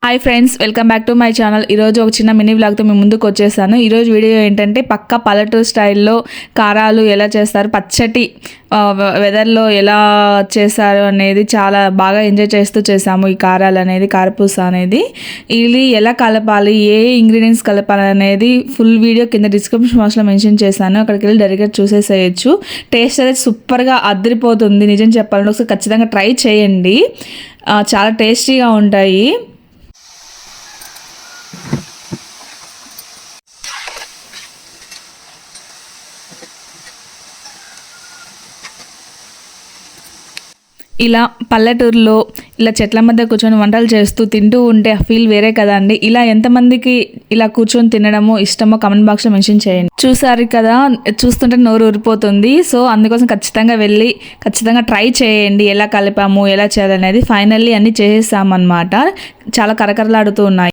Hi friends, welcome back to my channel. ఈరోజు ఒక చిన్న మినీ వ్లాగ్తో మేము ముందుకు వచ్చేసాను. ఈరోజు వీడియో ఏంటంటే పక్కా పల్లెటూరు స్టైల్లో కారాలు ఎలా చేస్తారు, పచ్చటి వెదర్లో ఎలా చేస్తారు అనేది చాలా బాగా ఎంజాయ్ చేస్తూ చేసాము. ఈ కారాలు అనేది, కారపూస అనేది ఇది ఎలా కలపాలి, ఏ ఇంగ్రీడియంట్స్ కలపాలి అనేది ఫుల్ వీడియో కింద డిస్క్రిప్షన్ బాక్స్లో మెన్షన్ చేశాను. అక్కడికి వెళ్ళి డైరెక్ట్గా చూసేసేయచ్చు. టేస్ట్ అనేది సూపర్గా అదిరిపోతుంది. నిజం చెప్పాలంటే ఒకసారి ఖచ్చితంగా ట్రై చేయండి. చాలా టేస్టీగా ఉంటాయి. ఇలా పల్లెటూరులో ఇలా చెట్ల మధ్య కూర్చొని వంటలు చేస్తూ తింటూ ఉంటే ఆ ఫీల్ వేరే కదా అండి. ఇలా ఎంతమందికి ఇలా కూర్చొని తినడమో ఇష్టమో కమెంట్ బాక్స్లో మెన్షన్ చేయండి. చూసారు కదా, చూస్తుంటే నోరు ఊరిపోతుంది. సో అందుకోసం ఖచ్చితంగా ట్రై చేయండి. ఎలా కలిపాము, ఎలా చేయాలనేది. ఫైనల్లీ అన్నీ చేసేసామన్నమాట. చాలా కరకరలాడుతూ ఉన్నాయి.